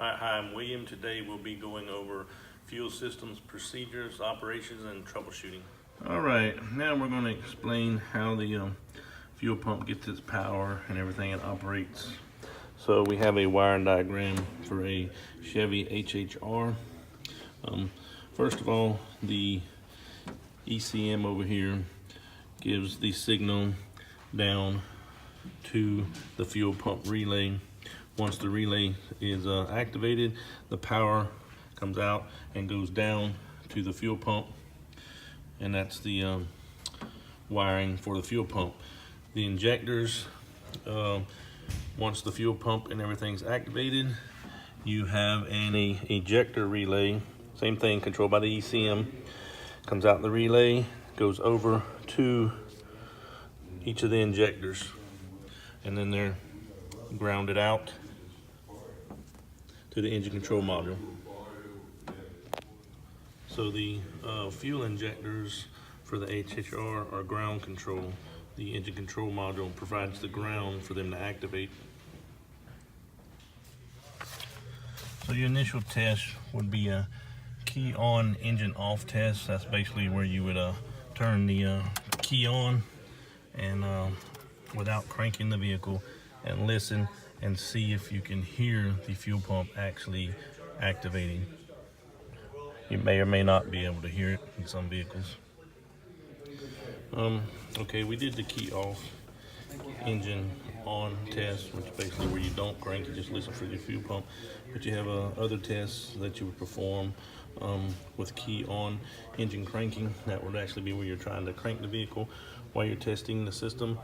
Hi, I'm William. Today we'll be going over fuel systems, procedures, operations, and troubleshooting. All right, now we're going to explain how the fuel pump gets its power and everything it operates. So we have a wiring diagram for a Chevy HHR. First of all, the ECM over here gives the signal down to the fuel pump relay. Once the relay is activated, the power comes out and goes down to the fuel pump, and that's the wiring for the fuel pump. The injectors, once the fuel pump and everything's activated, you have an ejector relay, same thing, controlled by the ECM, comes out the relay, goes over to each of the injectors, and then they're grounded out to the engine control module. So the fuel injectors for the HHR are ground control. The engine control module provides the ground for them to activate. So your initial test would be a key on, engine off test. That's basically where you would turn the key on and without cranking the vehicle, and listen and see if you can hear the fuel pump actually activating. You may or may not be able to hear it in some vehicles. Okay, we did the key off, engine on test, which is basically where you don't crank, you just listen for your fuel pump. But you have other tests that you would perform with key on, engine cranking. That would actually be where you're trying to crank the vehicle while you're testing the system.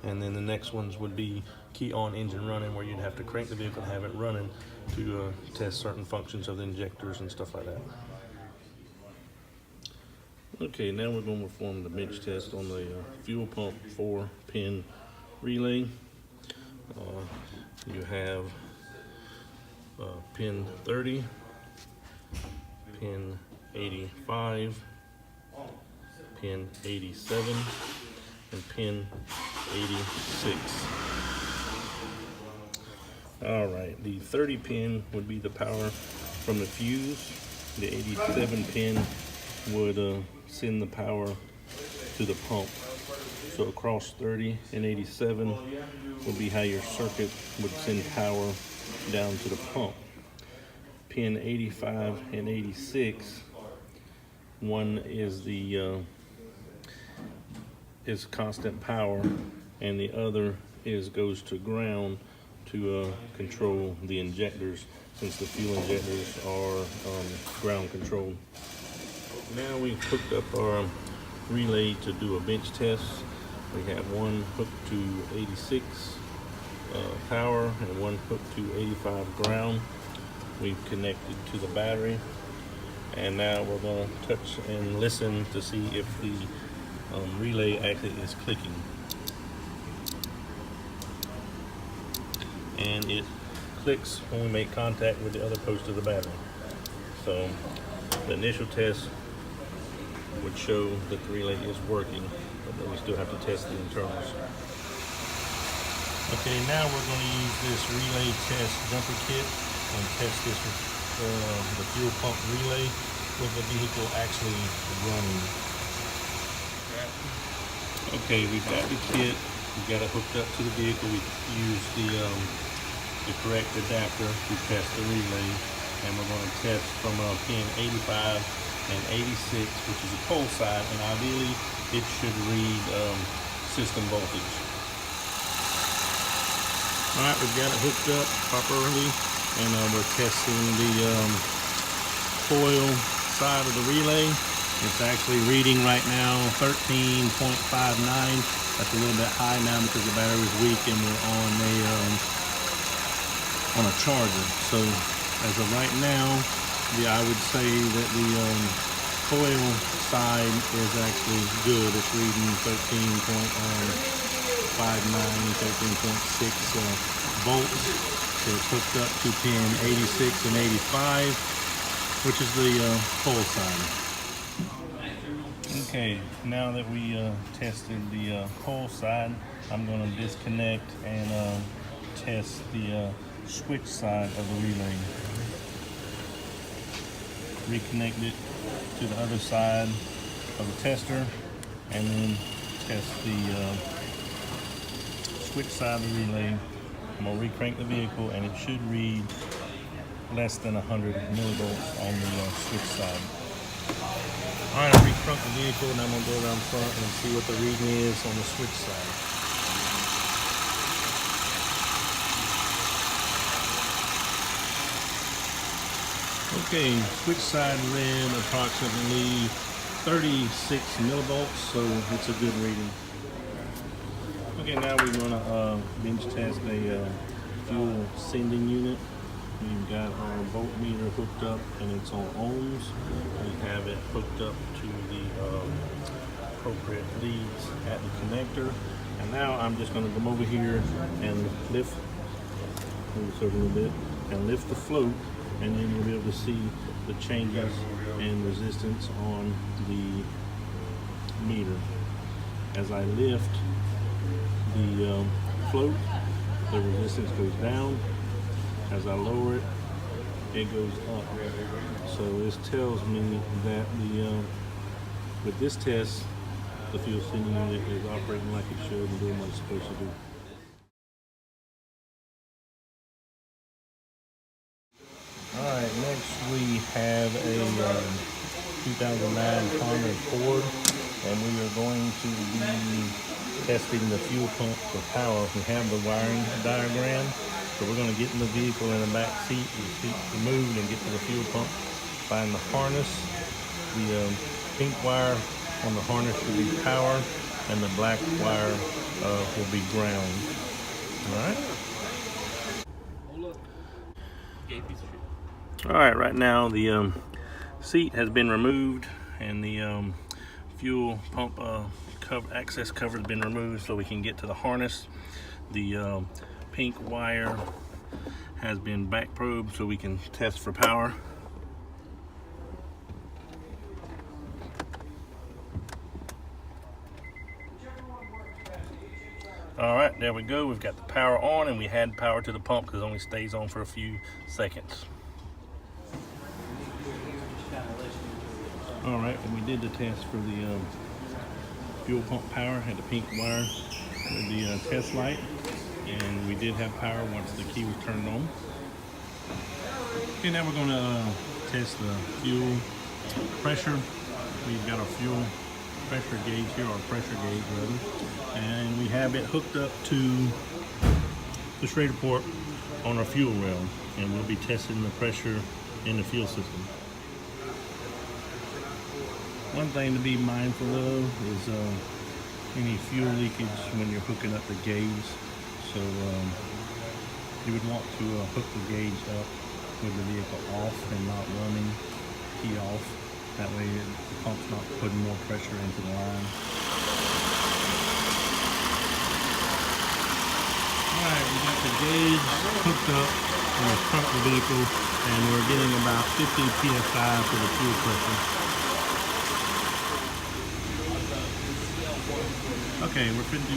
And then the next ones would be key on, engine running, where you'd have to crank the vehicle and have it running to test certain functions of the injectors and stuff like that. Okay, now we're going to perform the bench test on the fuel pump 4-pin relay. You have pin 30, pin 85, pin 87, and pin 86. All right, the 30 pin would be the power from the fuse. The 87 pin would send the power to the pump. So across 30 and 87 would be how your circuit would send power down to the pump. Pin 85 and 86, one is the is constant power, and the other goes to ground to control the injectors, since the fuel injectors are ground controlled. Now we've hooked up our relay to do a bench test. We have one hooked to 86 power and one hooked to 85 ground. We've connected to the battery, and now we're going to touch and listen to see if the relay actually is clicking. And it clicks when we make contact with the other post of the battery. So the initial test would show that the relay is working, but then we still have to test the internals. Okay, now we're going to use this relay test jumper kit and test this the fuel pump relay with the vehicle actually running. Okay, we've got the kit, we've got it hooked up to the vehicle. We use the correct adapter to test the relay, and we're going to test from pin 85 and 86, which is the pole side, and ideally it should read system voltage. All right, we've got it hooked up properly, and we're testing the coil side of the relay. It's actually reading right now 13.59. That's a little bit high now because the battery is weak and we're on a charger. So as of right now, I would say that the coil side is actually good. It's reading 13.59, 13.6 volts. So it's hooked up to pin 86 and 85, which is the pole side. Okay, now that we tested the pole side, I'm going to disconnect and test the switch side of the relay. Reconnect it to the other side of the tester, and then test the switch side of the relay. I'm going to recrank the vehicle, and it should read less than 100 millivolts on the switch side. Alright, I recranked the vehicle, and I'm going to go around front and see what the reading is on the switch side. Okay, switch side read approximately 36 millivolts, so it's a good reading. Okay, now we're going to bench test a fuel sending unit. We've got our voltmeter hooked up, and it's on ohms. We have it hooked up to the appropriate leads at the connector. And now I'm just going to come over here and lift, move this over a little bit, and lift the float, and then you'll be able to see the changes in resistance on the meter. As I lift the float, the resistance goes down. As I lower it, it goes up. So this tells me that with this test, the fuel sending unit is operating like it should and doing what it's supposed to do. Alright, next we have a 2009 Honda Accord, and we are going to be testing the fuel pump for power. We have the wiring diagram, so we're going to get in the vehicle in the back seat, the seat removed, and get to the fuel pump. Find the harness. The pink wire on the harness should be power, and the black wire will be ground. Alright? Alright, right now the seat has been removed, and the fuel pump access cover has been removed so we can get to the harness. The pink wire has been back probed so we can test for power. Alright, there we go. We've got the power on, and we had power to the pump because it only stays on for a few seconds. Alright, and we did the test for the fuel pump power. Had the pink wire with the test light, and we did have power once the key was turned on. Okay, now we're going to test the fuel pressure. We've got our fuel pressure gauge here, or pressure gauge rather, and we have it hooked up to the Schrader port on our fuel rail, and we'll be testing the pressure in the fuel system. One thing to be mindful of is any fuel leakage when you're hooking up the gauge. So you would want to hook the gauge up with the vehicle off and not running, key off. That way the pump's not putting more pressure into the line. Alright, we got the gauge hooked up in the front of the vehicle, and we're getting about 50 psi for the fuel pressure. Okay, we're going to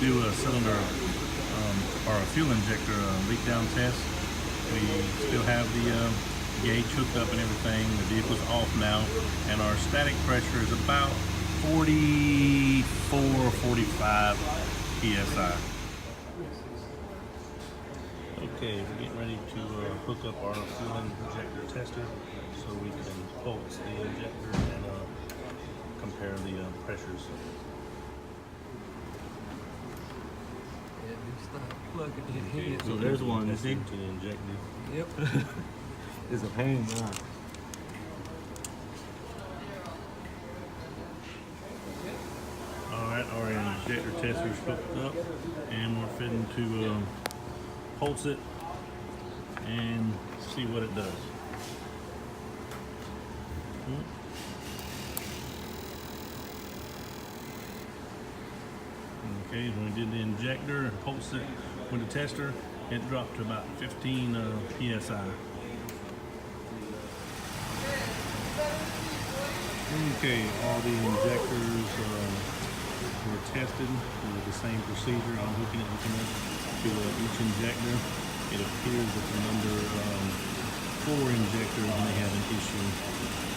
do a cylinder or a fuel injector leak down test. We still have the gauge hooked up and everything. The vehicle's off now, and our static pressure is about 44 or 45 psi. Okay, we're getting ready to hook up our fuel injector tester so we can pulse the injector and compare the pressures. So there's one, you see? To the injector. Yep. It's a pain, man. Alright, our injector tester's hooked up, and we're fitting to pulse it and see what it does. Okay, when we did the injector and pulsed it with the tester, it dropped to about 15 psi. Okay, all the injectors were tested with the same procedure. I'm hooking it to each injector. it appears that the number 4 injector may have an issue.